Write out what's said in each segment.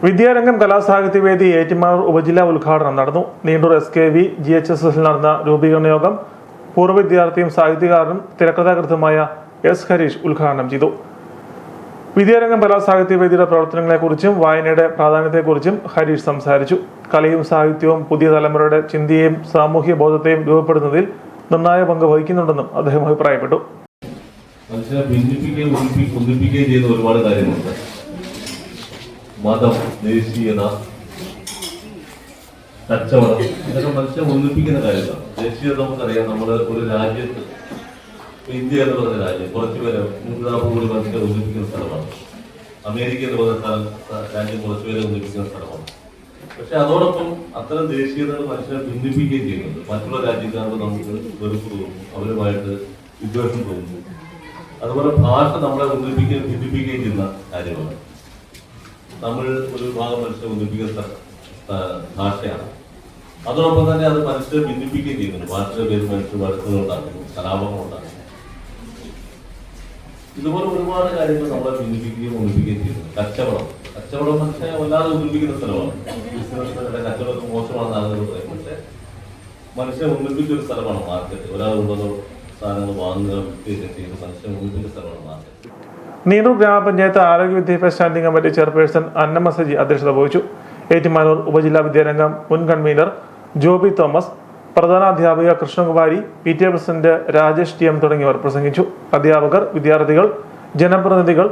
വിദ്യാരംഗം കലാസാഹിത്യവേദി ഏറ്റുമാനൂർ ഉപജില്ലാ ഉദ്ഘാടനം നടന്നു. നീണ്ടൂർ SKV GHSSൽ നടന്ന രൂപീകരണ യോഗം പൂർവ്വ വിദ്യാർത്ഥിയും സാഹിത്യകാരനും തിരക്കഥാകൃത്തുമായ S. ഹരീഷ് ഉദ്ഘാടനം ചെയ്തു. വിദ്യാരംഗം കലാസാഹിത്യവേദിയുടെ പ്രവർത്തനങ്ങളെക്കുറിച്ചും വായനയുടെ പ്രാധാന്യത്തെക്കുറിച്ചും ഹരീഷ് സംസാരിച്ചു. കലയും സാഹിത്യവും പുതിയ തലമുറയുടെ ചിന്തയെയും സാമൂഹ്യ ബോധത്തെയും രൂപപ്പെടുന്നതിൽ നിർണായക പങ്ക് വഹിക്കുന്നുണ്ടെന്നും അദ്ദേഹം അഭിപ്രായപ്പെട്ടു. മനുഷ്യനെ ഭിന്നിപ്പിക്കുകയും ചെയ്യുന്ന ഒരുപാട് കാര്യങ്ങളുണ്ട്. മതം, ദേശീയത, കച്ചവടം, ഇതൊക്കെ മനുഷ്യനെ ഒന്നിപ്പിക്കുന്ന കാര്യങ്ങളാണ്. ദേശീയത നമുക്കറിയാം. നമ്മൾ ഒരു രാജ്യത്ത്, ഇന്ത്യ എന്ന് പറഞ്ഞ രാജ്യം കുറച്ചുപേരെ 140 കോടി മനുഷ്യരെ ഒന്നിപ്പിക്കുന്ന സ്ഥലമാണ്. അമേരിക്ക എന്ന് പറഞ്ഞ രാജ്യം കുറച്ചുപേരെ ഒന്നിപ്പിക്കുന്ന സ്ഥലമാണ്. പക്ഷെ അതോടൊപ്പം അത്തരം ദേശീയതകൾ മനുഷ്യനെ ഭിന്നിപ്പിക്കുകയും ചെയ്യുന്നുണ്ട്. മറ്റുള്ള രാജ്യക്കാർക്ക് നമുക്ക് വെറുപ്പ് തോന്നുന്നു, അവരുമായിട്ട് വിദ്വേഷം തോന്നുന്നു. അതുപോലെ ഭാഷ നമ്മളെ ഭിന്നിപ്പിക്കുകയും ചെയ്യുന്ന കാര്യമാണ്. നമ്മൾ ഒരു ഭാഗം മനുഷ്യനെ ഒന്നിപ്പിക്കുന്ന ഭാഷയാണ്. അതോടൊപ്പം തന്നെ അത് മനുഷ്യരെ ഭിന്നിപ്പിക്കുകയും ചെയ്യുന്നുണ്ട്. ഭാഷയുടെ പേര് മനുഷ്യർ വഴക്കുകൾ ഉണ്ടാക്കുന്നു, കലാപങ്ങൾ ഉണ്ടാക്കുന്നു. ഇതുപോലെ ഒരുപാട് കാര്യങ്ങൾ നമ്മളെ ഭിന്നിപ്പിക്കുകയും ഒന്നിപ്പിക്കുകയും ചെയ്യുന്നു. കച്ചവടം മനുഷ്യനെ വല്ലാതെ ഒന്നിപ്പിക്കുന്ന സ്ഥലമാണ്. ബിസിനസ് കച്ചവടം മോശമാണെന്ന് ആളുകൾ പറയും. പക്ഷെ മനുഷ്യനെ ഒന്നിപ്പിച്ചൊരു സ്ഥലമാണ് മാർക്കറ്റ്. ഒരാൾ കൊണ്ടുവന്ന സാധനങ്ങൾ വാങ്ങുക, വിൽക്കുകയൊക്കെ ചെയ്യുന്ന മനുഷ്യനെ ഒന്നിപ്പിച്ച സ്ഥലമാണ് മാർക്കറ്റ്. നീണ്ടൂർ ഗ്രാമപഞ്ചായത്ത് ആരോഗ്യ വിദ്യാഭ്യാസ standing committee chairperson Annamma Saji അധ്യക്ഷത വഹിച്ചു. ഏറ്റുമാനൂർ ഉപജില്ലാ വിദ്യാരംഗം മുൻ കൺവീനർ ജോബി തോമസ്, പ്രധാനാധ്യാപിക Krishnakumari, PTA president Rajesh TM തുടങ്ങിയവർ പ്രസംഗിച്ചു. അധ്യാപകർ, വിദ്യാർത്ഥികൾ, ജനപ്രതിനിധികൾ,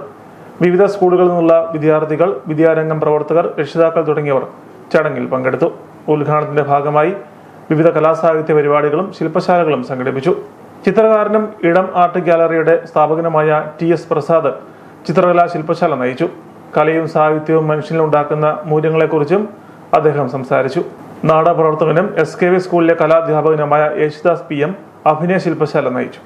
വിവിധ സ്കൂളുകളിൽ നിന്നുള്ള വിദ്യാർത്ഥികൾ, വിദ്യാരംഗം പ്രവർത്തകർ, രക്ഷിതാക്കൾ തുടങ്ങിയവർ ചടങ്ങിൽ പങ്കെടുത്തു. ഉദ്ഘാടനത്തിന്റെ ഭാഗമായി വിവിധ കലാസാഹിത്യ പരിപാടികളും ശില്പശാലകളും സംഘടിപ്പിച്ചു. ചിത്രകാരനും ഇടം ആർട്ട് ഗാലറിയുടെ സ്ഥാപകനുമായ TS പ്രസാദ് ചിത്രകലാ ശില്പശാല നയിച്ചു. കലയും സാഹിത്യവും മനുഷ്യനിൽ ഉണ്ടാക്കുന്ന മൂല്യങ്ങളെക്കുറിച്ചും അദ്ദേഹം സംസാരിച്ചു. നാടകപ്രവർത്തകനും SKV സ്കൂളിലെ കലാധ്യാപകനുമായ യേശുദാസ് PM അഭിനയ ശില്പശാല നയിച്ചു.